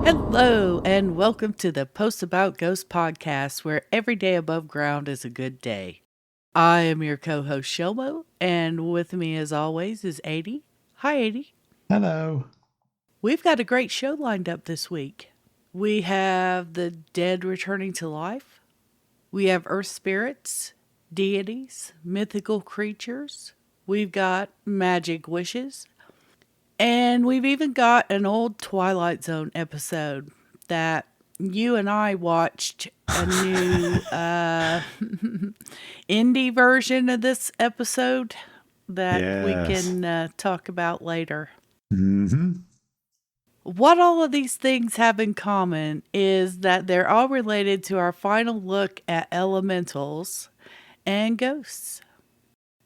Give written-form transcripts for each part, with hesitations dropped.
Hello, and welcome to the Post About Ghosts podcast, where every day above ground is a good day. I am your co host, Chellemo, and with me, as always, is Aidy. Hi, Aidy. Hello. We've got a great show lined up this week. We have the dead returning to life, we have earth spirits, deities, mythical creatures, we've got magic wishes, and we've even got an old Twilight Zone episode that you and I watched a new indie version of this episode that we Yes. can talk about later. Mm-hmm. What all of these things have in common is that they're all related to our final look at elementals and ghosts.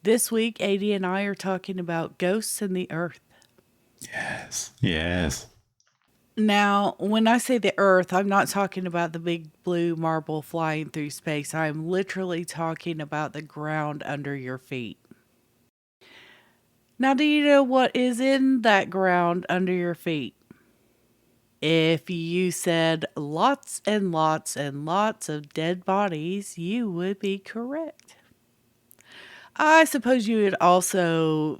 This week, Aidy and I are talking about ghosts and the earth. Yes. Yes. Now, when I say the earth, I'm not talking about the big blue marble flying through space. I'm literally talking about the ground under your feet. Now, do you know what is in that ground under your feet? If you said lots and lots and lots of dead bodies, you would be correct. I suppose you also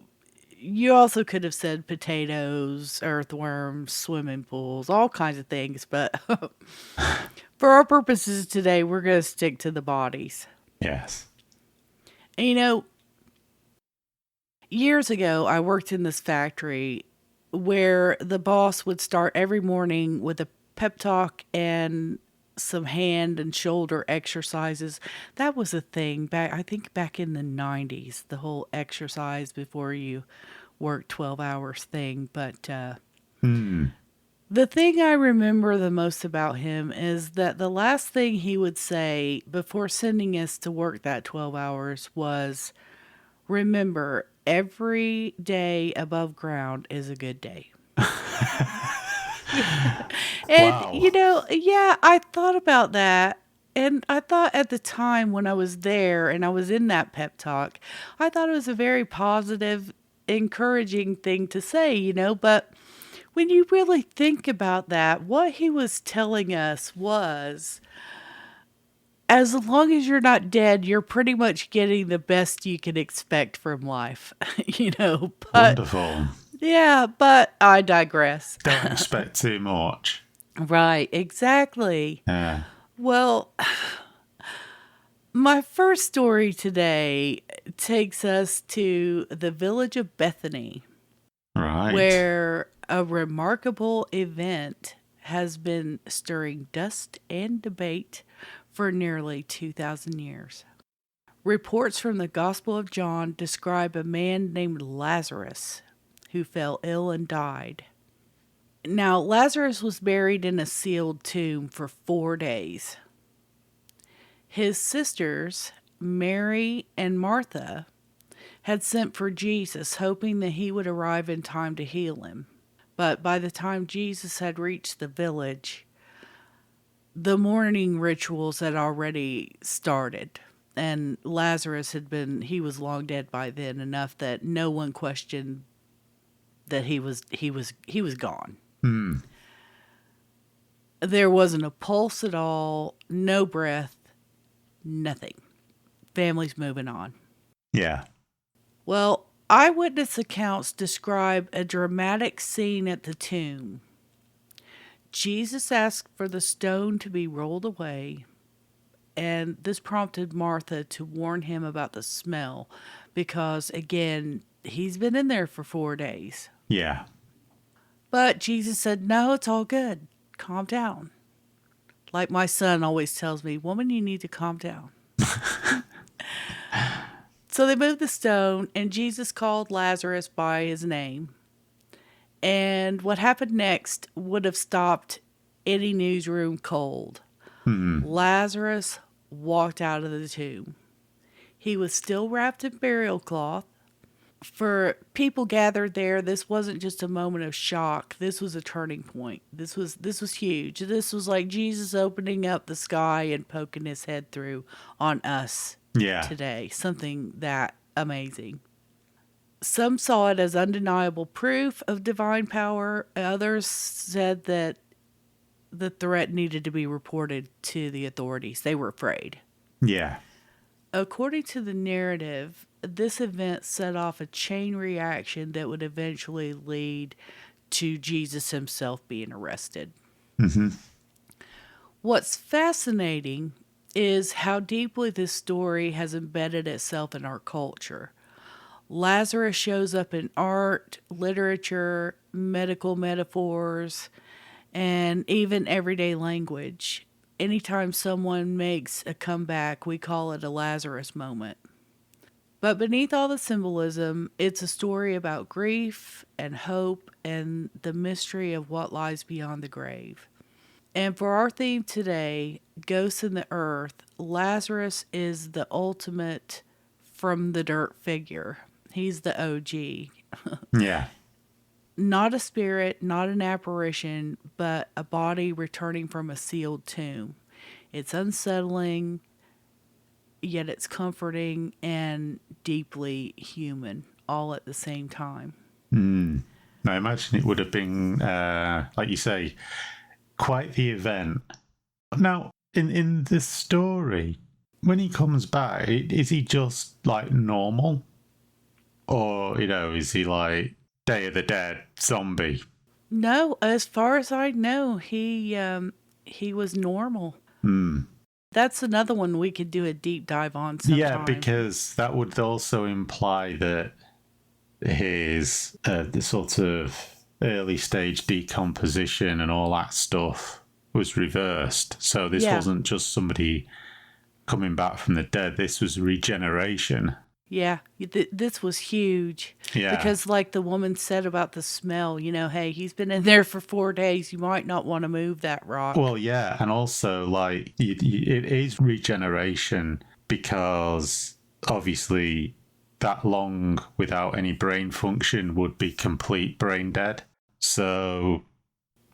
could have said potatoes, earthworms, swimming pools, all kinds of things, but for our purposes today, we're going to stick to the bodies. Yes. And years ago, I worked in this factory where the boss would start every morning with a pep talk and some hand and shoulder exercises. That was a thing I think back in the 90s, the whole exercise before you work 12 hours thing. But Hmm. the thing I remember the most about him is that the last thing he would say before sending us to work that 12 hours was, remember, every day above ground is a good day. And, Wow. yeah, I thought about that. And I thought at the time when I was there and I was in that pep talk, I thought it was a very positive, encouraging thing to say. But when you really think about that, what he was telling us was, as long as you're not dead, you're pretty much getting the best you can expect from life, but Wonderful. yeah, but I digress. Don't expect too much. Right, exactly. Yeah. Well, my first story today takes us to the village of Bethany, Right. where a remarkable event has been stirring dust and debate for nearly 2,000 years. Reports from the Gospel of John describe a man named Lazarus who fell ill and died. Now, Lazarus was buried in a sealed tomb for 4 days. His sisters, Mary and Martha, had sent for Jesus, hoping that he would arrive in time to heal him. But by the time Jesus had reached the village, the mourning rituals had already started. And Lazarus he was long dead by then, enough that no one questioned that he was gone. Hmm. There wasn't a pulse at all, no breath, nothing. Family's moving on. Yeah. Well, eyewitness accounts describe a dramatic scene at the tomb. Jesus asked for the stone to be rolled away, and this prompted Martha to warn him about the smell because, again, he's been in there for 4 days. Yeah. But Jesus said, no, it's all good. Calm down. Like my son always tells me, woman, you need to calm down. So they moved the stone, and Jesus called Lazarus by his name. And what happened next would have stopped any newsroom cold. Hmm. Lazarus walked out of the tomb. He was still wrapped in burial cloth. For people gathered there, this wasn't just a moment of shock. This was a turning point. This was huge. This was like Jesus opening up the sky and poking his head through on us Yeah. today. Something that amazing. Some saw it as undeniable proof of divine power. Others said that the threat needed to be reported to the authorities. They were afraid. Yeah. According to the narrative, this event set off a chain reaction that would eventually lead to Jesus himself being arrested. Mm-hmm. What's fascinating is how deeply this story has embedded itself in our culture. Lazarus shows up in art, literature, medical metaphors, and even everyday language. Anytime someone makes a comeback, we call it a Lazarus moment. But beneath all the symbolism, it's a story about grief and hope and the mystery of what lies beyond the grave. And for our theme today, Ghosts in the Earth, Lazarus is the ultimate from the dirt figure. He's the OG. Yeah. Not a spirit, not an apparition, but a body returning from a sealed tomb. It's unsettling, yet it's comforting and deeply human, all at the same time. I imagine it would have been, like you say, quite the event. Now, in this story, when he comes back, is he just like normal? Or, is he like Day of the Dead zombie? No, as far as I know, he was normal. That's another one we could do a deep dive on sometime. Yeah, because that would also imply that his the sort of early stage decomposition and all that stuff was reversed. So this wasn't just somebody coming back from the dead. This was regeneration. Yeah, this was huge. Yeah. Because like the woman said about the smell, hey, he's been in there for 4 days. You might not want to move that rock. Well, yeah. And also, like, it is regeneration because obviously that long without any brain function would be complete brain dead. So,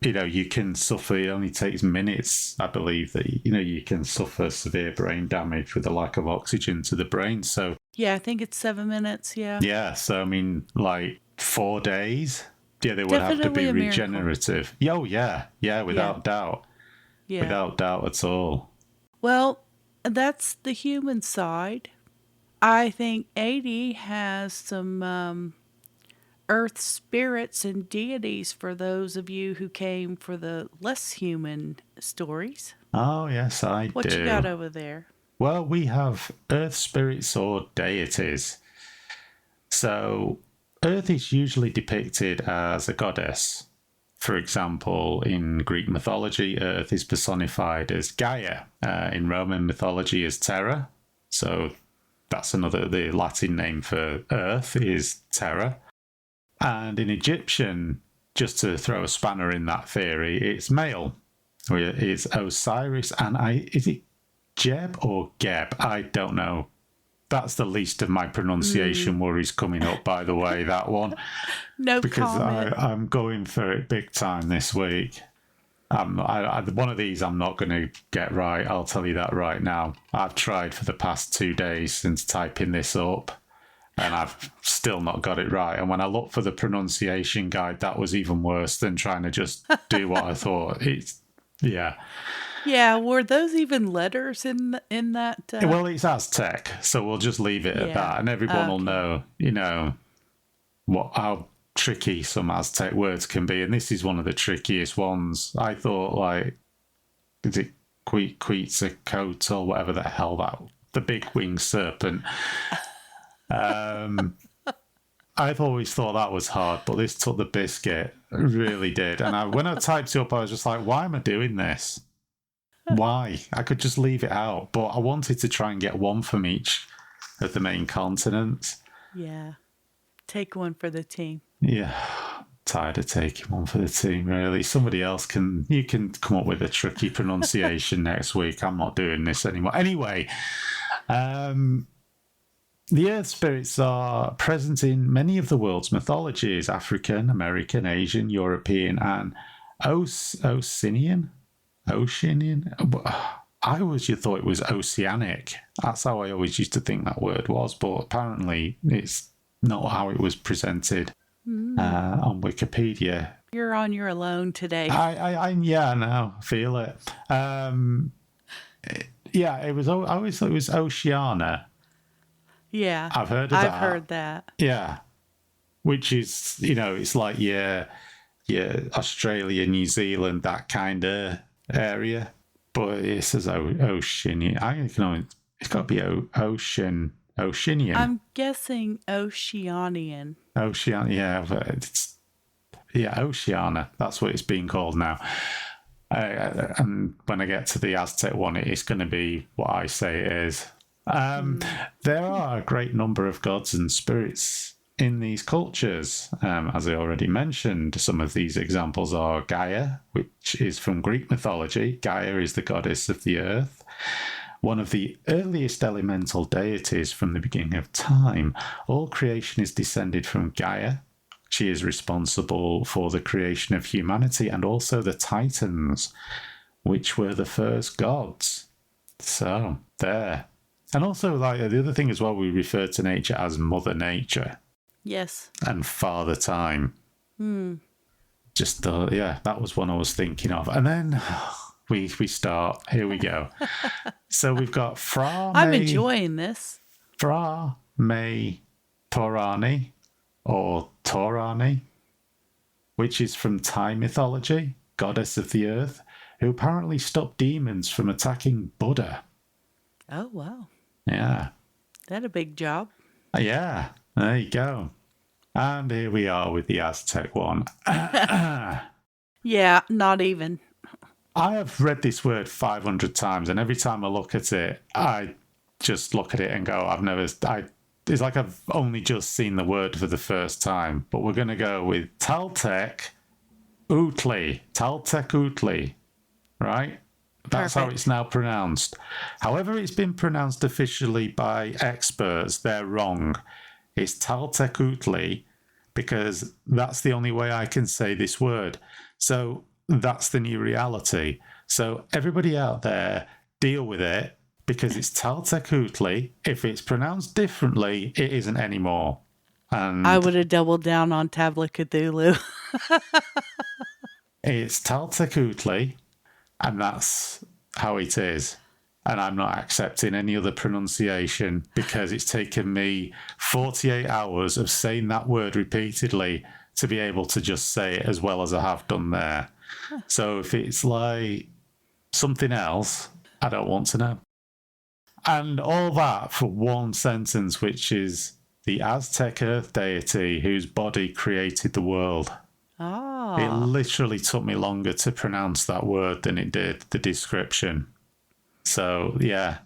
you can suffer, it only takes minutes, I believe, that, you can suffer severe brain damage with the lack of oxygen to the brain. So, yeah, I think it's 7 minutes, yeah. Yeah, so, I mean, like 4 days, they would have to be regenerative. Oh, yeah, without doubt. Yeah. Without doubt at all. Well, that's the human side. I think Aidy has some earth spirits and deities for those of you who came for the less human stories. Oh, yes, I do. What you got over there? Well, we have earth spirits or deities. So, Earth is usually depicted as a goddess. For example, in Greek mythology, Earth is personified as Gaia. In Roman mythology, as Terra. So, that's the Latin name for Earth is Terra. And in Egyptian, just to throw a spanner in that theory, it's male. It's Osiris, and is it Jeb or Geb? I don't know. That's the least of my pronunciation worries coming up, by the way, that one. No because comment. I'm going for it big time this week. One of these I'm not going to get right, I'll tell you that right now. I've tried for the past 2 days since typing this up, and I've still not got it right. And when I looked for the pronunciation guide, that was even worse than trying to just do what I thought. Yeah. Yeah, were those even letters in that? Well, it's Aztec, so we'll just leave it at that, and everyone will know, how tricky some Aztec words can be, and this is one of the trickiest ones. I thought, like, is it Quetzalcoatl or whatever the hell the big winged serpent? I've always thought that was hard, but this took the biscuit, it really did. And when I typed it up, I was just like, why am I doing this? Why? I could just leave it out, but I wanted to try and get one from each of the main continents. Yeah. Take one for the team. Yeah. Tired of taking one for the team, really. Somebody else can come up with a tricky pronunciation next week. I'm not doing this anymore. Anyway, the earth spirits are present in many of the world's mythologies: African, American, Asian, European, and Oceanian. I always thought it was oceanic. That's how I always used to think that word was, but apparently it's not how it was presented. on Wikipedia. You're on your own today. Yeah, I know, feel it. Yeah, it was. I always thought it was Oceania. Yeah. I've heard of that. I've heard that. Yeah, which is, it's like your Australia, New Zealand, that kind of area. But it says Oceania. I think it's got to be Oceanian. I'm guessing Oceanian. Oceania, yeah, but it's Oceania. That's what it's being called now. And when I get to the Aztec one, it's going to be what I say it is. There are a great number of gods and spirits in these cultures. As I already mentioned, some of these examples are Gaia, which is from Greek mythology. Gaia is the goddess of the earth, one of the earliest elemental deities from the beginning of time. All creation is descended from Gaia. She is responsible for the creation of humanity and also the Titans, which were the first gods. So, there. And also, like, the other thing as well, we refer to nature as Mother Nature. Yes. And Father Time. Just, that was one I was thinking of. And then we start. Here we go. So we've got I'm enjoying this. Fra Me Torani, or Torani, which is from Thai mythology, goddess of the earth, who apparently stopped demons from attacking Buddha. Oh, wow. Yeah. That a big job. Yeah, there you go. And here we are with the Aztec one. Yeah, not even. I have read this word 500 times, and every time I look at it, I just look at it and go, it's like I've only just seen the word for the first time. But we're going to go with Taltekutli, right? That's Perfect. how it's now pronounced. However, it's been pronounced officially by experts. They're wrong. It's Taltekutli because that's the only way I can say this word. So that's the new reality. So everybody out there, deal with it because it's Taltekutli. If it's pronounced differently, it isn't anymore. And I would have doubled down on Tabla Cthulhu. it's Taltekutli, and that's how it is. And I'm not accepting any other pronunciation because it's taken me 48 hours of saying that word repeatedly to be able to just say it as well as I have done there. So if it's like something else, I don't want to know. And all that for one sentence, which is the Aztec earth deity whose body created the world. Ah. It literally took me longer to pronounce that word than it did the description. So, yeah.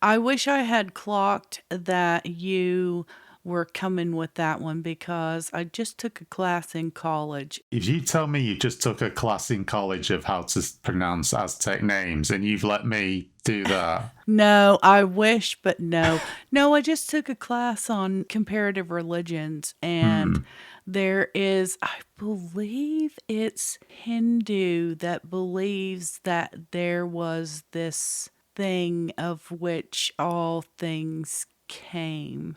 I wish I had clocked that you were coming with that one because I just took a class in college. If you tell me you just took a class in college of how to pronounce Aztec names and you've let me do that. No, I wish, but no. No, I just took a class on comparative religions and there is, I believe it's Hindu that believes that there was this thing of which all things came.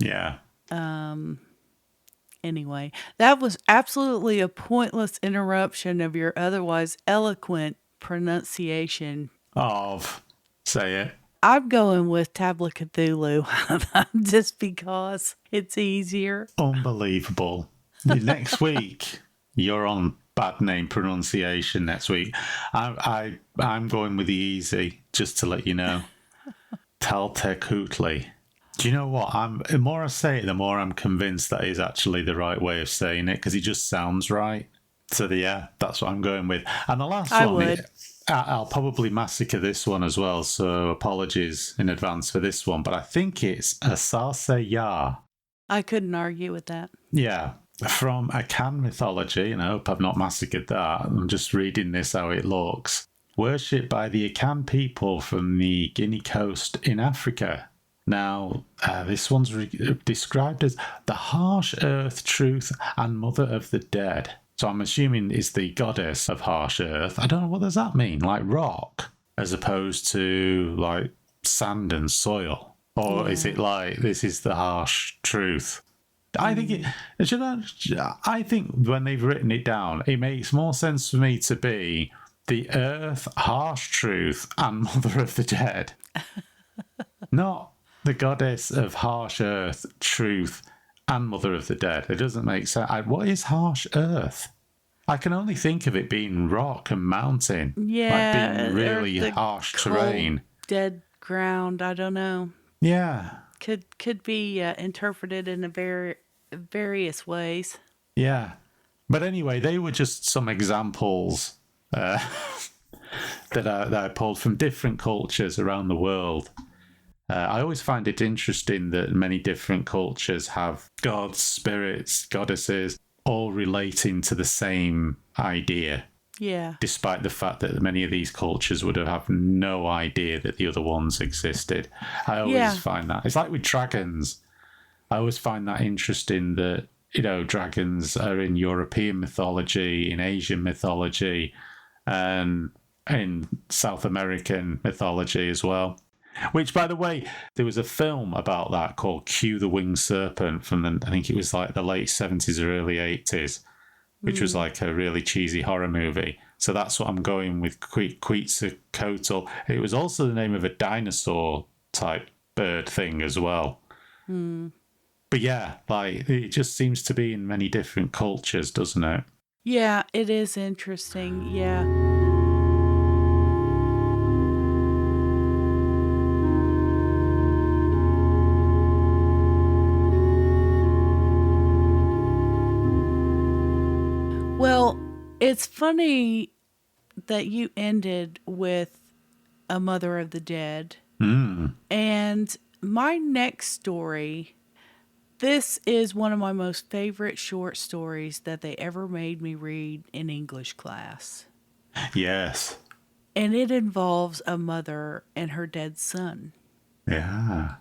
Yeah. Anyway, that was absolutely a pointless interruption of your otherwise eloquent pronunciation. Say it. I'm going with Tabla Cthulhu just because it's easier. Unbelievable. Next week, you're on bad name pronunciation next week. I'm going with the easy, just to let you know. Taltekutli. Do you know what? The more I say it, the more I'm convinced that is actually the right way of saying it because it just sounds right. So yeah, that's what I'm going with. And the last one, I'll probably massacre this one as well. So apologies in advance for this one, but I think it's Asarseya. I couldn't argue with that. Yeah, from Akan mythology, and I hope I've not massacred that. I'm just reading this how it looks. Worshipped by the Akan people from the Guinea coast in Africa. Now, this one's described as the harsh earth, truth, and mother of the dead. So I'm assuming it's the goddess of harsh earth. I don't know, what does that mean? Like rock, as opposed to like sand and soil? Or is it like this is the harsh truth? I think I think when they've written it down, it makes more sense for me to be the Earth, harsh truth, and Mother of the Dead, not the goddess of harsh Earth, truth, and Mother of the Dead. It doesn't make sense. What is harsh Earth? I can only think of it being rock and mountain, like being Yeah, or really the harsh cold, terrain. dead ground. I don't know. Yeah, Could be interpreted in various ways. yeah. But anyway, they were just some examples that I pulled from different cultures around the world. I always find it interesting that many different cultures have gods, spirits, goddesses, all relating to the same idea, Yeah. despite the fact that many of these cultures would have no idea that the other ones existed. I always Yeah. find that. It's like with dragons. I always find that interesting that, dragons are in European mythology, in Asian mythology, and in South American mythology as well. Which, by the way, there was a film about that called Q the Winged Serpent from I think it was like the late 70s or early 80s, which was like a really cheesy horror movie. So that's what I'm going with, Quetzalcoatl. It was also the name of a dinosaur type bird thing as well. But yeah, like it just seems to be in many different cultures, doesn't it? Yeah, it is interesting. Yeah. Well, it's funny that you ended with a Mother of the Dead. And my next story, this is one of my most favorite short stories that they ever made me read in English class. Yes. And it involves a mother and her dead son. Yeah.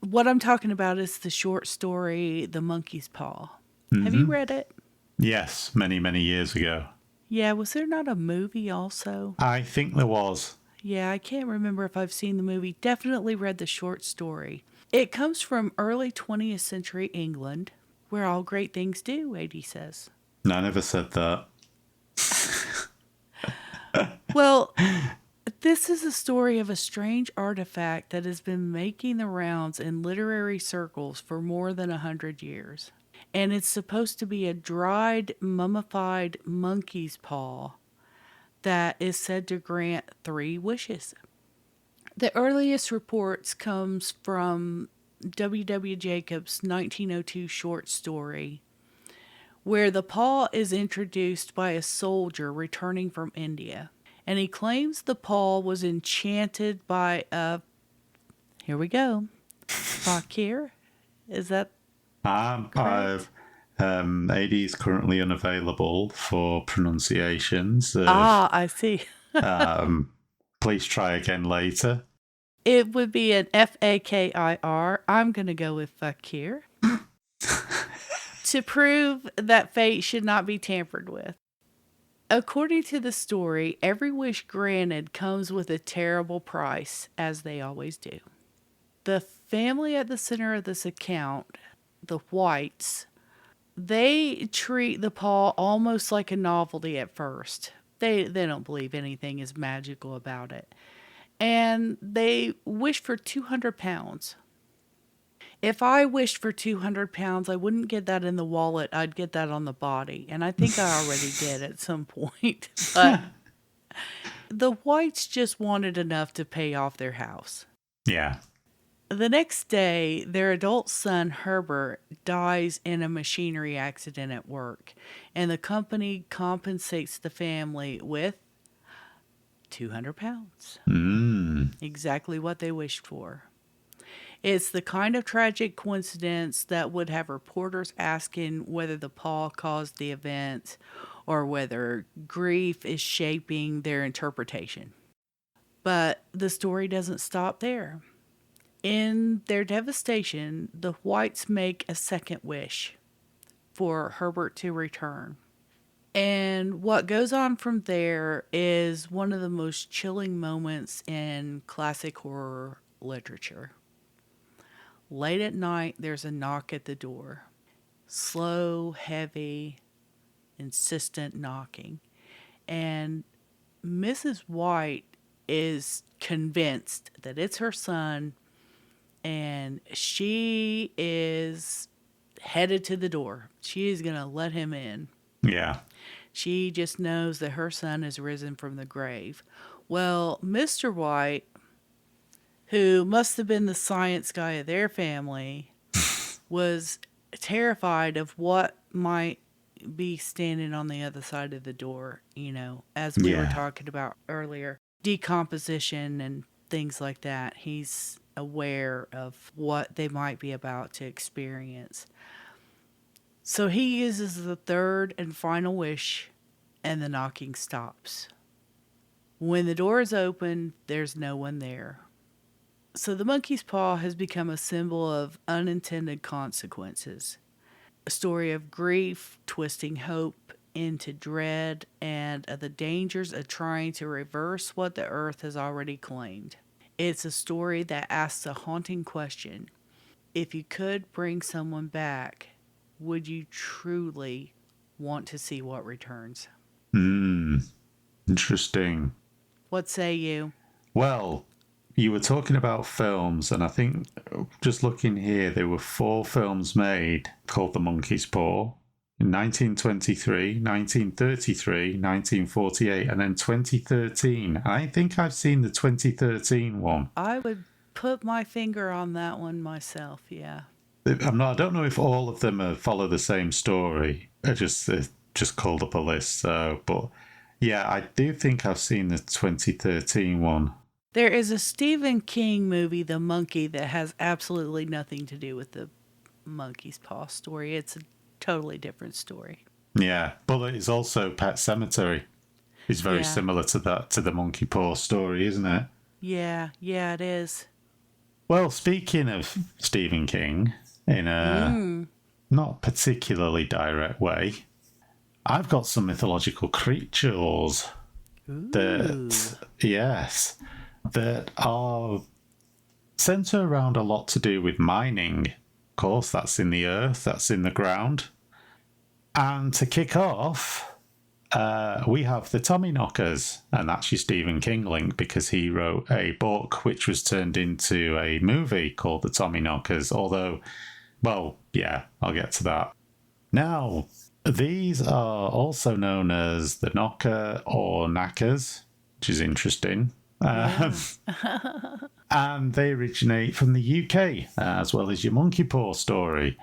What I'm talking about is the short story, The Monkey's Paw. Have you read it? Yes, many, many years ago. Yeah, was there not a movie also? I think there was. Yeah, I can't remember if I've seen the movie. Definitely read the short story. It comes from early 20th century England, where all great things do, Aidy says. No, I never said that. Well, this is a story of a strange artifact that has been making the rounds in literary circles for more than 100 years. And it's supposed to be a dried, mummified monkey's paw that is said to grant 3 wishes. The earliest reports comes from W. W. Jacobs' 1902 short story, where the paw is introduced by a soldier returning from India. And he claims the paw was enchanted by a, here we go, fakir. Is that correct? Aidy is currently unavailable for pronunciations. I see. Please try again later. It would be an Fakir. I'm going to go with fakir. To prove that fate should not be tampered with. According to the story, every wish granted comes with a terrible price, as they always do. The family at the center of this account, the Whites, they treat the paw almost like a novelty at first. They don't believe anything is magical about it. And they wish for 200 pounds. If I wished for 200 pounds, I wouldn't get that in the wallet. I'd get that on the body. And I think I already did at some point. But the Whites just wanted enough to pay off their house. Yeah. The next day, their adult son, Herbert, dies in a machinery accident at work. And the company compensates the family with 200 pounds. Exactly what they wished for. It's the kind of tragic coincidence that would have reporters asking whether the paw caused the event or whether grief is shaping their interpretation. But the story doesn't stop there. In their devastation, the Whites make a second wish for Herbert to return. And what goes on from there is one of the most chilling moments in classic horror literature. Late at night, there's a knock at the door. slow, heavy, insistent knocking. And Mrs. White is convinced that it's her son, and she is headed to the door. She is going to let him in. Yeah. She just knows that her son has risen from the grave. Well, Mr. White, who must have been the science guy of their family, was terrified of what might be standing on the other side of the door, as we were Yeah. talking about earlier. Decomposition and things like that. He's aware of what they might be about to experience. So he uses the third and final wish, and the knocking stops. When the door is open, there's no one there. So the monkey's paw has become a symbol of unintended consequences, a story of grief twisting hope into dread, and of the dangers of trying to reverse what the earth has already claimed. It's a story that asks a haunting question. If you could bring someone back, would you truly want to see what returns? Interesting. What say you? Well, you were talking about films, and I think just looking here, there were 4 films made called The Monkey's Paw in 1923, 1933, 1948, and then 2013. I think I've seen the 2013 one. I would put my finger on that one myself, yeah. I don't know if all of them follow the same story. I just called up a list. So, but yeah, I do think I've seen the 2013 one. There is a Stephen King movie, The Monkey, that has absolutely nothing to do with the monkey's paw story. It's a totally different story. Yeah, but it's also Pet Cemetery. It's very similar to the monkey paw story, isn't it? Yeah, it is. Well, speaking of Stephen King, in a not particularly direct way, I've got some mythological creatures that are centre around a lot to do with mining. Of course, that's in the earth, that's in the ground. And to kick off, we have the Tommyknockers, and that's your Stephen King link because he wrote a book which was turned into a movie called The Tommyknockers, although, well, yeah, I'll get to that. Now, these are also known as the Knocker or Knackers, which is interesting. And they originate from the UK, as well as your monkey paw story.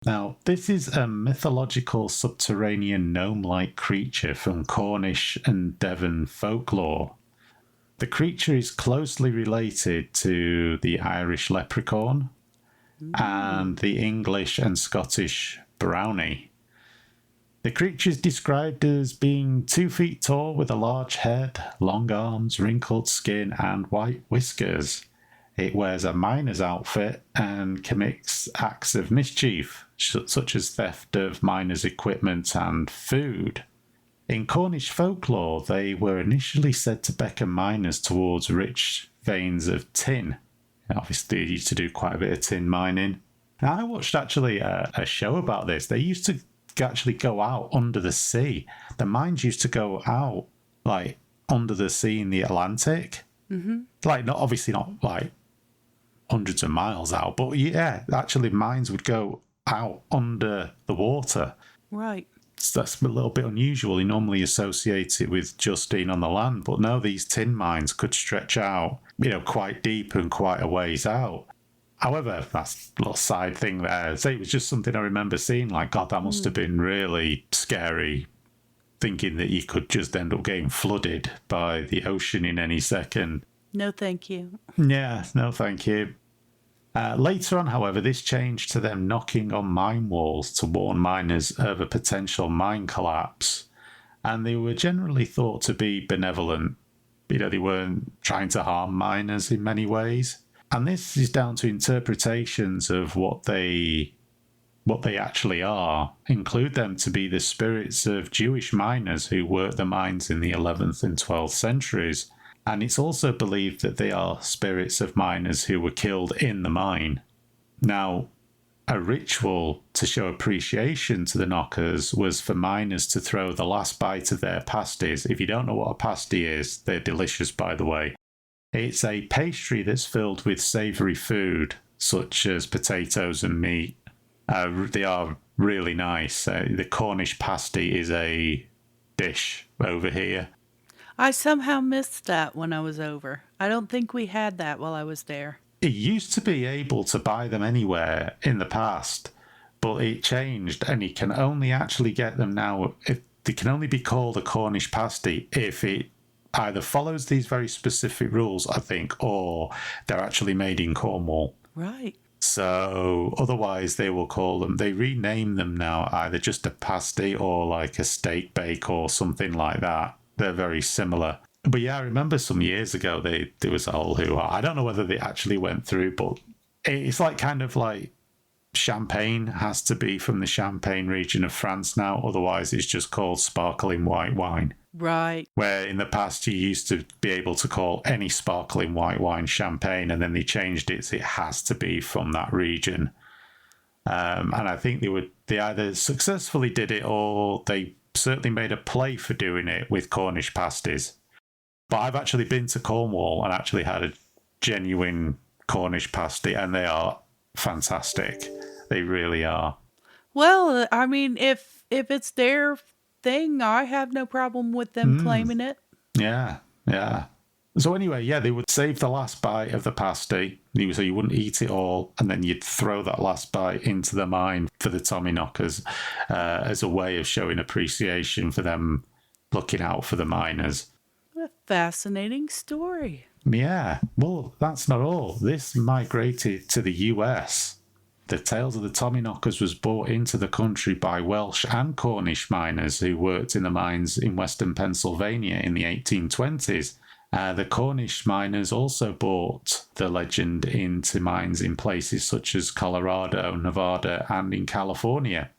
Now, this is a mythological subterranean gnome-like creature from Cornish and Devon folklore. The creature is closely related to the Irish leprechaun and the English and Scottish brownie. The creature is described as being 2 feet tall with a large head, long arms, wrinkled skin, and white whiskers. It wears a miner's outfit and commits acts of mischief, such as theft of miners' equipment and food. In Cornish folklore, they were initially said to beckon miners towards rich veins of tin. Obviously, they used to do quite a bit of tin mining. Now, I watched actually a show about this. They used to actually go out under the sea. The mines used to go out, like, under the sea in the Atlantic. Mm-hmm. Like, not like hundreds of miles out, but yeah, actually mines would go out under the water. Right. So that's a little bit unusual. You normally associate it with just being on the land, but no, these tin mines could stretch out, quite deep and quite a ways out. However, that's a little side thing there. So it was just something I remember seeing, like, God, that must have been really scary, thinking that you could just end up getting flooded by the ocean in any second. No, thank you. Yeah, no, thank you. Later on, however, this changed to them knocking on mine walls to warn miners of a potential mine collapse. And they were generally thought to be benevolent. They weren't trying to harm miners in many ways. And this is down to interpretations of what they actually are, include them to be the spirits of Jewish miners who worked the mines in the 11th and 12th centuries. And it's also believed that they are spirits of miners who were killed in the mine. Now, a ritual to show appreciation to the knockers was for miners to throw the last bite of their pasties. If you don't know what a pasty is, they're delicious, by the way. It's a pastry that's filled with savoury food, such as potatoes and meat. They are really nice. The Cornish pasty is a dish over here. I somehow missed that when I was over. I don't think we had that while I was there. It used to be able to buy them anywhere in the past, but it changed, and you can only actually get them now. They can only be called a Cornish pasty if it either follows these very specific rules, I think, or they're actually made in Cornwall. Right. So otherwise they will call them, they rename them now either just a pasty or like a steak bake or something like that. They're very similar. But yeah, I remember some years ago there was a whole hoo-ha. I don't know whether they actually went through, but it's like kind of like champagne has to be from the Champagne region of France now. Otherwise, it's just called sparkling white wine. Right. Where in the past you used to be able to call any sparkling white wine champagne, and then they changed it. So it has to be from that region. And I think they either successfully did it or they certainly made a play for doing it with Cornish pasties. But I've actually been to Cornwall and actually had a genuine Cornish pasty, and they are fantastic. They really are. Well, I mean, if it's their thing, I have no problem with them claiming it. Yeah, yeah. So anyway, yeah, they would save the last bite of the pasty, so you wouldn't eat it all, and then you'd throw that last bite into the mine for the Tommyknockers as a way of showing appreciation for them looking out for the miners. A fascinating story. Yeah, well, that's not all. This migrated to the US. The Tales of the Tommyknockers was brought into the country by Welsh and Cornish miners who worked in the mines in western Pennsylvania in the 1820s. The Cornish miners also brought the legend into mines in places such as Colorado, Nevada, and in California.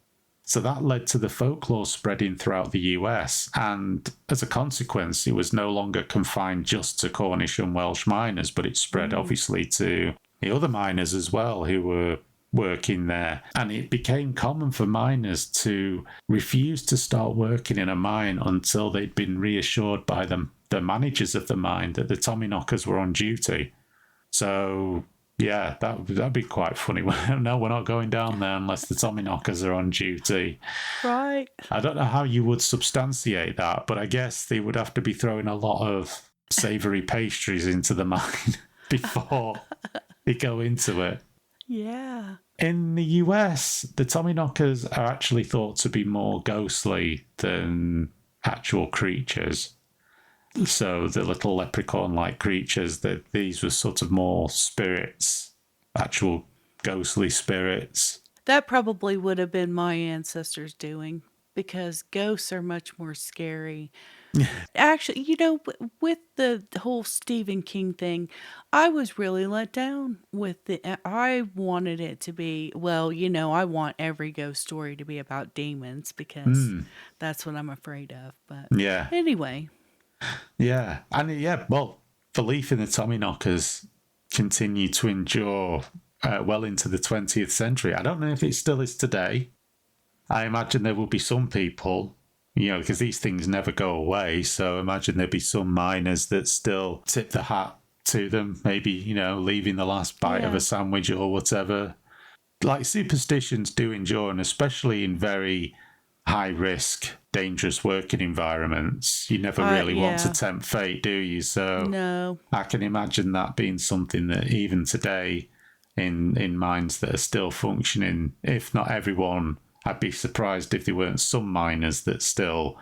So that led to the folklore spreading throughout the US, and as a consequence, it was no longer confined just to Cornish and Welsh miners, but it spread obviously to the other miners as well who were working there. And it became common for miners to refuse to start working in a mine until they'd been reassured by the managers of the mine that the Tommyknockers were on duty. So yeah, that'd be quite funny. No, we're not going down there unless the Tommyknockers are on duty. Right. I don't know how you would substantiate that, but I guess they would have to be throwing a lot of savoury pastries into the mine before they go into it. Yeah. In the US, the Tommyknockers are actually thought to be more ghostly than actual creatures. So the little leprechaun-like creatures, that these were sort of more spirits, actual ghostly spirits. That probably would have been my ancestors doing, because ghosts are much more scary. Actually, with the whole Stephen King thing, I was really let down with I wanted it to be, well, I want every ghost story to be about demons because that's what I'm afraid of. But yeah. Anyway. Yeah. And yeah, well, belief in the Tommyknockers continued to endure well into the 20th century. I don't know if it still is today. I imagine there will be some people, because these things never go away. So imagine there'd be some miners that still tip the hat to them, maybe, leaving the last bite of a sandwich or whatever. Like superstitions do endure, and especially in very high risk, dangerous working environments. You never really want to tempt fate, do you? So no. I can imagine that being something that even today in mines that are still functioning, if not everyone, I'd be surprised if there weren't some miners that still,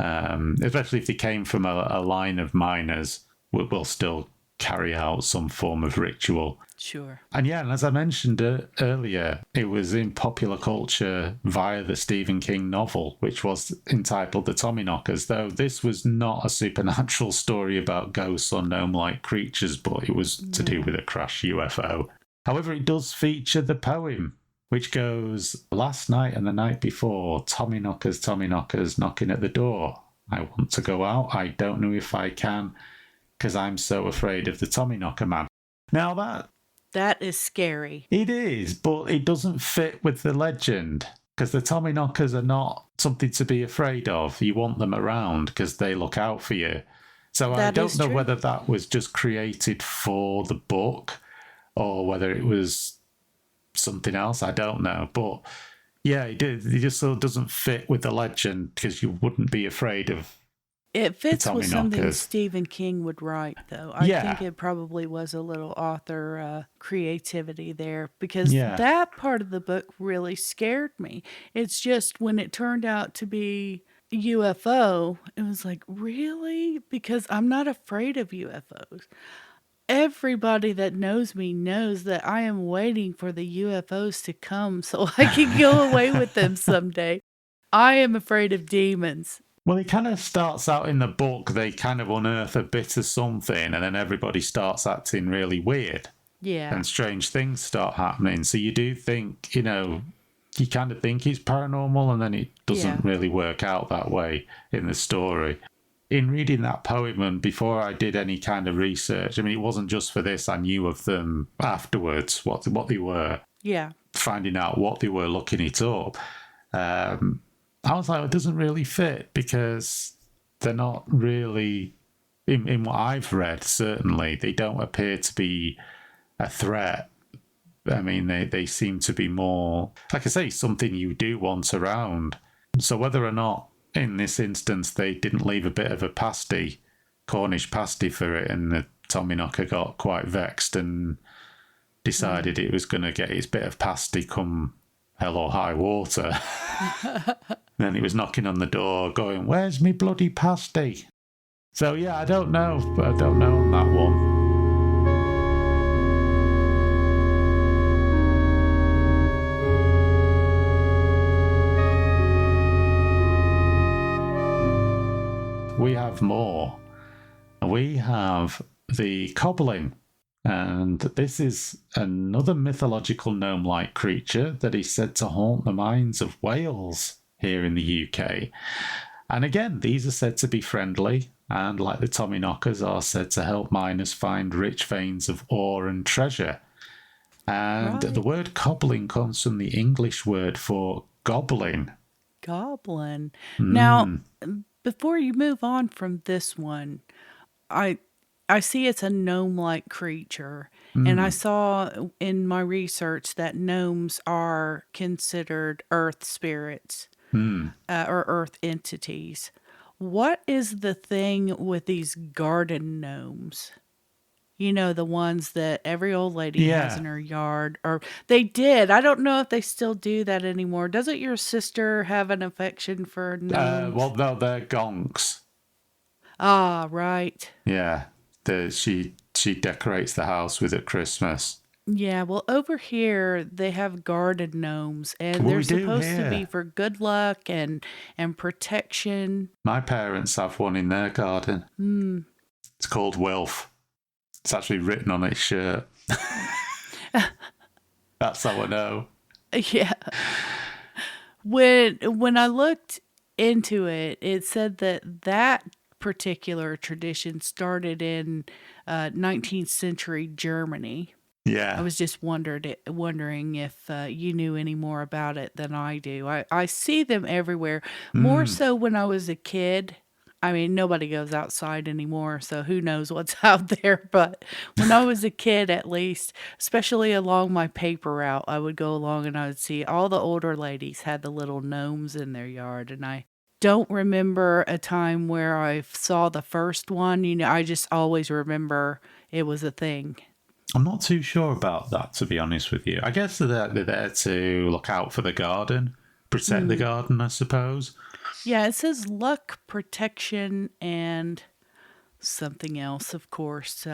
especially if they came from a line of miners, will still carry out some form of ritual. Sure. And yeah, and as I mentioned earlier, it was in popular culture via the Stephen King novel, which was entitled The Tommyknockers, though this was not a supernatural story about ghosts or gnome-like creatures, but it was to do with a crashed UFO. However, it does feature the poem, which goes, "Last night and the night before, Tommyknockers knocking at the door. I want to go out, I don't know if I can, because I'm so afraid of the Tommyknocker man." Now That is scary. It is, but it doesn't fit with the legend because the Tommyknockers are not something to be afraid of. You want them around because they look out for you. So I That don't is know true. whether that was just created for the book or whether it was something else. I don't know. But yeah, it just sort of doesn't fit with the legend because you wouldn't be afraid of It the fits with something Tommyknockers. Stephen King would write, though. I think Yeah, it probably was a little author creativity there because yeah. that part of the book really scared me. It's just when it turned out to be a UFO, it was like, really? Because I'm not afraid of UFOs. Everybody that knows me knows that I am waiting for the UFOs to come so I can go away with them someday. I am afraid of demons. Well, it kind of starts out in the book, they kind of unearth a bit of something, and then everybody starts acting really weird, Yeah. and strange things start happening. So you do think, you kind of think it's paranormal, and then it Yeah. doesn't really work out that way in the story. In reading that poem, and before I did any kind of research, I mean, it wasn't just for this, I knew of them afterwards, what they were, Yeah. finding out what they were, looking it up. I was like, it doesn't really fit because they're not really, in what I've read, certainly, they don't appear to be a threat. I mean, they seem to be more, like I say, something you do want around. So whether or not, in this instance, they didn't leave a bit of a pasty, Cornish pasty for it, and the Tommyknocker got quite vexed and decided it was going to get its bit of pasty come hell or high water. Then he was knocking on the door going, "Where's me bloody pasty?" So yeah, I don't know. But I don't know on that one. We have more. We have the Coblin. And this is another mythological gnome-like creature that is said to haunt the mines of Wales here in the UK. And again, these are said to be friendly, and like the Tommyknockers, are said to help miners find rich veins of ore and treasure. And Right. the word cobbling comes from the English word for goblin. Goblin. Now, before you move on from this one, I I see it's a gnome-like creature, and I saw in my research that gnomes are considered earth spirits or earth entities. What is the thing with these garden gnomes? You know, the ones that every old lady has Yeah. in her yard, or they did. I don't know if they still do that anymore. Doesn't your sister have an affection for gnomes? Well, no, they're gonks. Ah, right. Yeah. She decorates the house with at Christmas. Yeah, well, over here they have garden gnomes, and Well, they're we do supposed to be here. for good luck and protection. My parents have one in their garden. It's called Wilf. It's actually written on its shirt. That's how I know. Yeah. When I looked into it, it said that that particular tradition started in 19th century Germany. I Yeah. was just wondering if you knew any more about it than I do. I see them everywhere, more so when I was a kid. I mean, nobody goes outside anymore, so who knows what's out there. But when I was a kid, at least, especially along my paper route, I would go along and I would see all the older ladies had the little gnomes in their yard. And I don't remember a time where I saw the first one. You know, I just always remember it was a thing. I'm not too sure about that, to be honest with you. I guess they're there to look out for the garden, protect the garden, I suppose. Yeah, it says luck, protection, and something else, of course.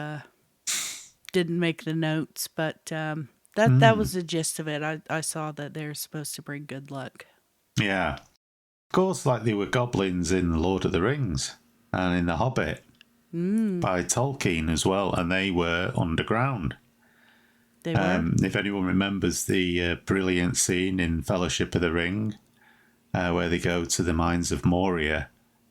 Didn't make the notes, but that was the gist of it. I saw that they're supposed to bring good luck. Yeah. Of course, like they were goblins in The Lord of the Rings and in The Hobbit by Tolkien as well, and they were underground. They were? If anyone remembers the brilliant scene in Fellowship of the Ring, where they go to the mines of Moria,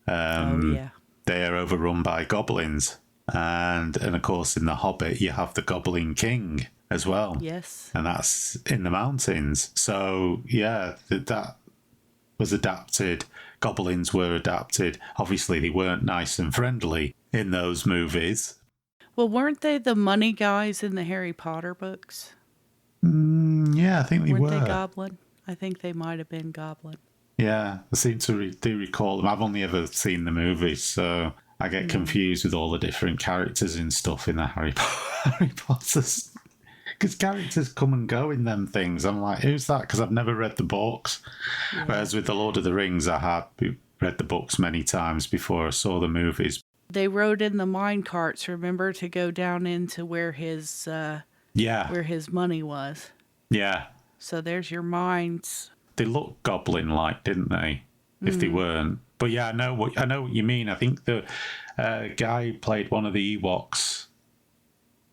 Oh, yeah. they are overrun by goblins. And of course, in The Hobbit, you have the Goblin King, as well. Yes. And that's in the mountains. So, yeah, that was adapted. Goblins were adapted. Obviously, they weren't nice and friendly in those movies. Well, weren't they the money guys in the Harry Potter books? Yeah, I think they Weren't were. they goblin? I think they might have been goblin. Yeah, I seem to do recall them. I've only ever seen the movies, so I get confused with all the different characters and stuff in the Harry Potters. Because characters come and go in them things. I'm like, who's that? Because I've never read the books. Yeah. Whereas with The Lord of the Rings, I had read the books many times before I saw the movies. They rode in the mine carts, remember, to go down into where his money was. Yeah. So there's your mines. They looked goblin-like, didn't they? If they weren't. But yeah, I know what you mean. I think the guy who played one of the Ewoks,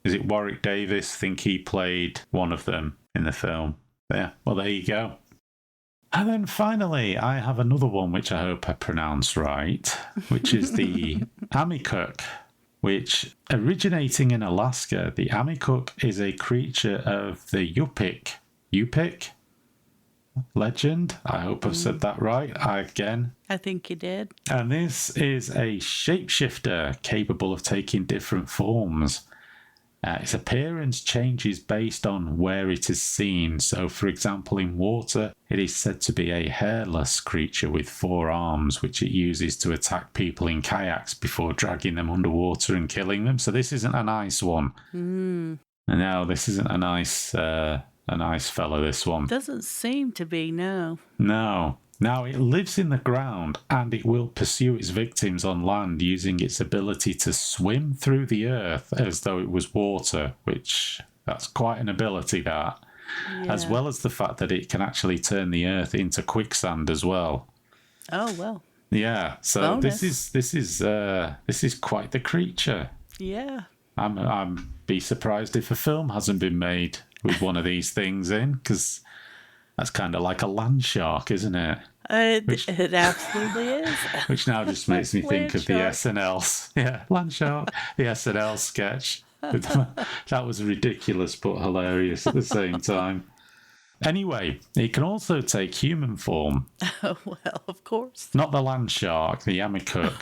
is it Warwick Davis? I think he played one of them in the film. Yeah, well, there you go. And then finally, I have another one which I hope I pronounced right, which is the Amikuk, which originating in Alaska, the Amikuk is a creature of the Yupik legend. I hope I've said that right. I think you did. And this is a shapeshifter capable of taking different forms. Its appearance changes based on where it is seen. So, for example, in water, it is said to be a hairless creature with 4 arms, which it uses to attack people in kayaks before dragging them underwater and killing them. So this isn't a nice one. No, this isn't a nice fellow, this one. Doesn't seem to be, no. No. Now, it lives in the ground and it will pursue its victims on land using its ability to swim through the earth as though it was water, which that's quite an ability, that. Yeah. As well as the fact that it can actually turn the earth into quicksand as well. Oh, well. Yeah, so bonus. this is quite the creature. Yeah. I'm be surprised if a film hasn't been made with one of these things in, because that's kind of like a land shark, isn't it? It absolutely is. Which now just makes me think of the SNL, land shark, the SNL sketch. That was ridiculous but hilarious at the same time. Anyway, it can also take human form. Oh, well, of course. Not the land shark, the Amikuk.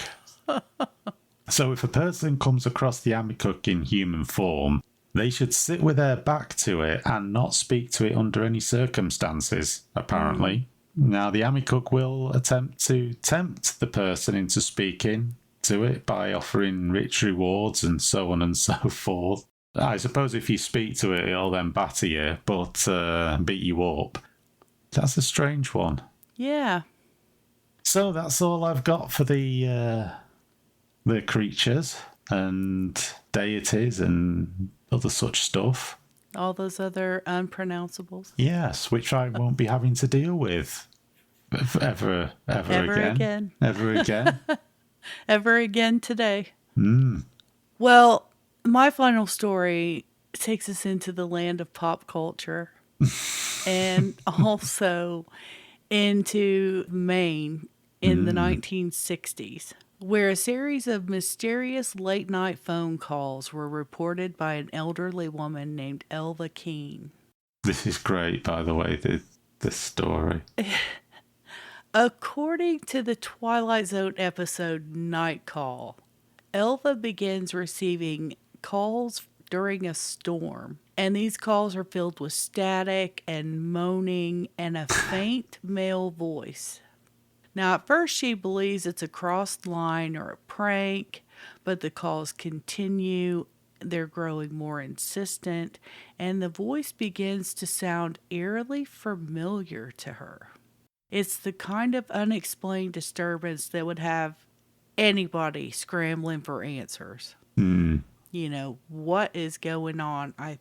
So if a person comes across the Amikuk in human form, they should sit with their back to it and not speak to it under any circumstances, apparently. Now, the Amikuk will attempt to tempt the person into speaking to it by offering rich rewards and so on and so forth. I suppose if you speak to it, it'll then batter you, but beat you up. That's a strange one. Yeah. So that's all I've got for the creatures and deities and other such stuff. All those other unpronounceables. Yes, which I won't be having to deal with ever again. Ever again. Ever again today. Well, my final story takes us into the land of pop culture and also into Maine in the 1960s, where a series of mysterious late-night phone calls were reported by an elderly woman named Elva Keene. This is great, by the way, this story. According to the Twilight Zone episode Night Call, Elva begins receiving calls during a storm, and these calls are filled with static and moaning and a faint male voice. Now, at first she believes it's a crossed line or a prank, but the calls continue, they're growing more insistent, and the voice begins to sound eerily familiar to her. It's the kind of unexplained disturbance that would have anybody scrambling for answers. You know, what is going on? I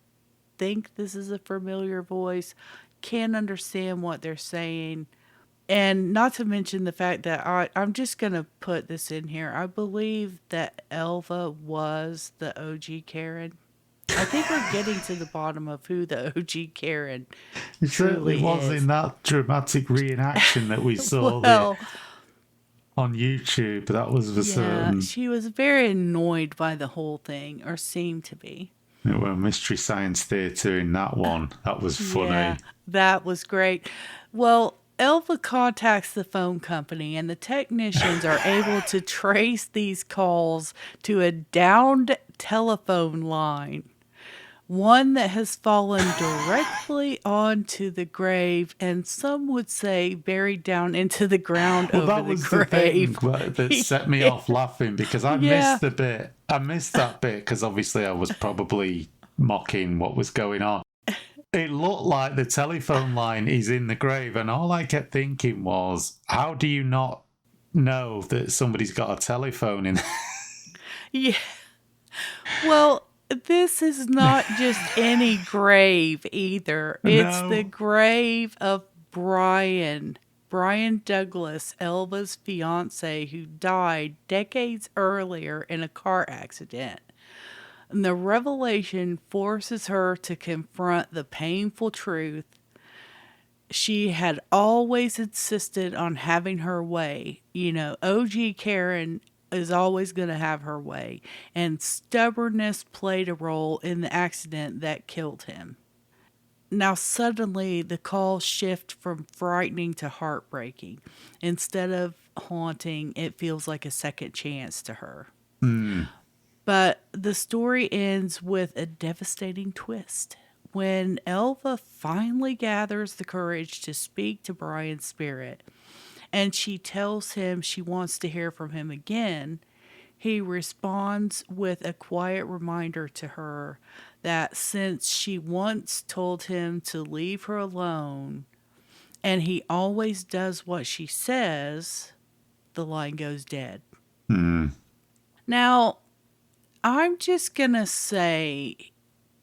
think this is a familiar voice. Can't understand what they're saying. And not to mention the fact that I'm just going to put this in here. I believe that Elva was the OG Karen. I think we're getting to the bottom of who the OG Karen It certainly was is. in that dramatic reenaction that we saw on YouTube. That was for certain. She was very annoyed by the whole thing, or seemed to be. It were Mystery Science Theatre in that one. That was Yeah, funny. that was great. Well, Elva contacts the phone company, and the technicians are able to trace these calls to a downed telephone line, one that has fallen directly onto the grave, and some would say buried down into the ground Well, over that the was the thing grave. that set me off laughing because I Yeah. missed the bit. I missed that bit because obviously I was probably mocking what was going on. It looked like the telephone line is in the grave, and all I kept thinking was, how do you not know that somebody's got a telephone in? Yeah. Well, this is not just any grave either. It's the No. grave of Brian Douglas, Elva's fiance, who died decades earlier in a car accident. And the revelation forces her to confront the painful truth. She had always insisted on having her way. You know, OG Karen is always going to have her way. And stubbornness played a role in the accident that killed him. Now, suddenly, the calls shift from frightening to heartbreaking. Instead of haunting, it feels like a second chance to her. Hmm. But the story ends with a devastating twist. When Elva finally gathers the courage to speak to Brian's spirit, and she tells him she wants to hear from him again, he responds with a quiet reminder to her that since she once told him to leave her alone, and he always does what she says, the line goes dead. Hmm. Now, I'm just going to say,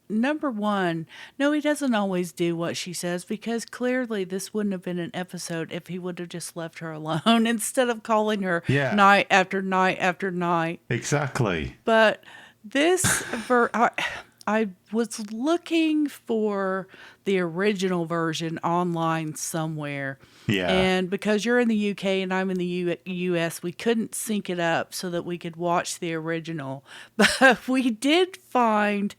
number one, no, he doesn't always do what she says because clearly this wouldn't have been an episode if he would have just left her alone instead of calling her Yeah. night after night after night. Exactly. But this, I was looking for the original version online somewhere. Yeah. And because you're in the UK and I'm in the US, we couldn't sync it up so that we could watch the original. But we did find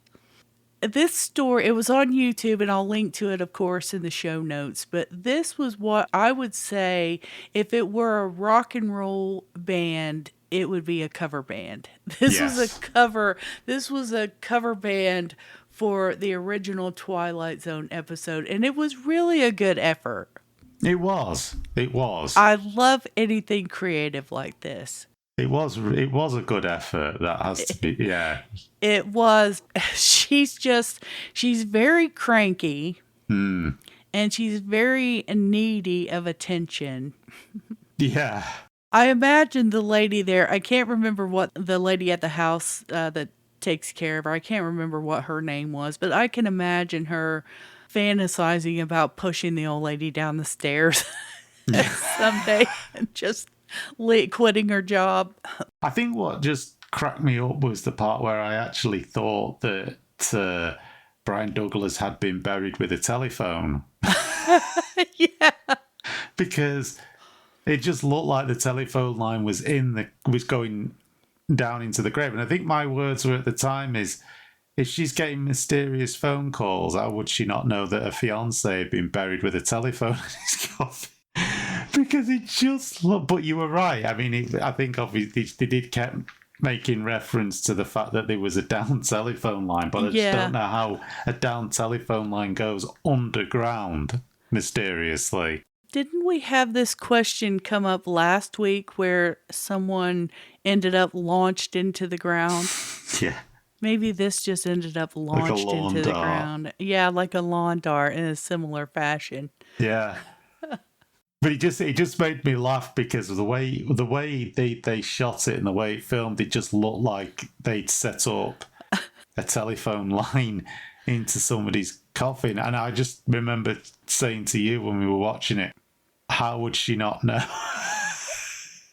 this story. It was on YouTube, and I'll link to it, of course, in the show notes. But this was what I would say if it were a rock and roll band, it would be a cover band. This was a Yes. cover. This was a cover band for the original Twilight Zone episode, and it was really a good effort. It was. It was. I love anything creative like this. It was. It was a good effort. That has to be. Yeah. It was. She's very cranky. Hmm. And she's very needy of attention. Yeah. I imagine the lady there, I can't remember what the lady at the house that takes care of her, I can't remember what her name was, but I can imagine her fantasizing about pushing the old lady down the stairs someday and just quitting her job. I think what just cracked me up was the part where I actually thought that Brian Douglas had been buried with a telephone. Yeah. Because it just looked like the telephone line was going down into the grave. And I think my words were at the time is, if she's getting mysterious phone calls, how would she not know that her fiance had been buried with a telephone in his coffin? Because it just looked. But you were right. I mean, I think obviously they did kept making reference to the fact that there was a down telephone line, but I just don't know how a down telephone line goes underground mysteriously. Didn't we have this question come up last week where someone ended up launched into the ground? Yeah. Maybe this just ended up launched lawn into the dart. ground. Yeah, like a lawn dart in a similar fashion. Yeah. But it just made me laugh because of the way they shot it and the way it filmed, it just looked like they'd set up a telephone line into somebody's coffin. And I just remember saying to you when we were watching it, how would she not know?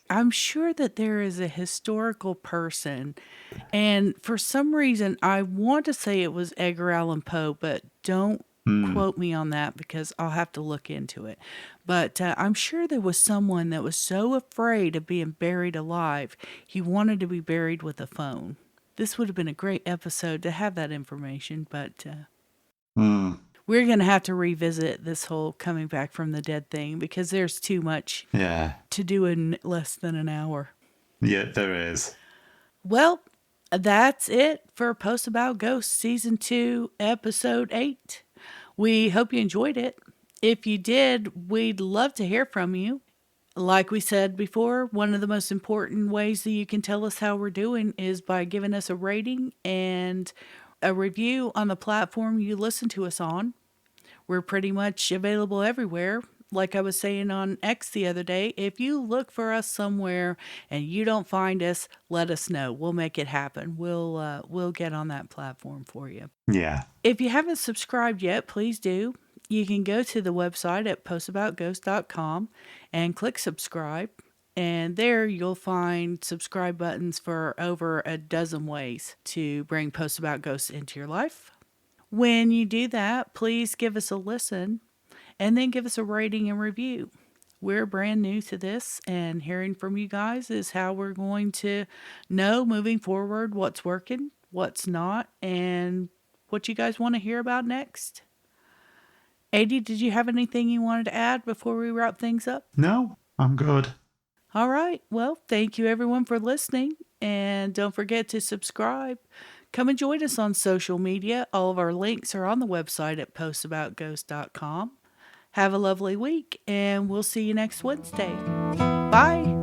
I'm sure that there is a historical person, and for some reason, I want to say it was Edgar Allan Poe, but don't quote me on that because I'll have to look into it. But I'm sure there was someone that was so afraid of being buried alive, he wanted to be buried with a phone. This would have been a great episode to have that information, but Hmm. we're going to have to revisit this whole coming back from the dead thing because there's too much Yeah. to do in less than an hour. Yeah, there is. Well, that's it for Post About Ghosts Season 2, Episode 8. We hope you enjoyed it. If you did, we'd love to hear from you. Like we said before, one of the most important ways that you can tell us how we're doing is by giving us a rating and a review on the platform you listen to us on. We're pretty much available everywhere. Like I was saying on X the other day, if you look for us somewhere and you don't find us, let us know. We'll make it happen. We'll get on that platform for you. Yeah. If you haven't subscribed yet, please do. You can go to the website at postaboutghost.com and click subscribe. And there you'll find subscribe buttons for over a dozen ways to bring Post About Ghosts into your life. When you do that, please give us a listen and then give us a rating and review. We're brand new to this, and hearing from you guys is how we're going to know moving forward what's working, what's not, and what you guys want to hear about next. Aidy, did you have anything you wanted to add before we wrap things up? No, I'm good. All right. Well, thank you everyone for listening. And don't forget to subscribe. Come and join us on social media. All of our links are on the website at postaboutghost.com. Have a lovely week, and we'll see you next Wednesday. Bye.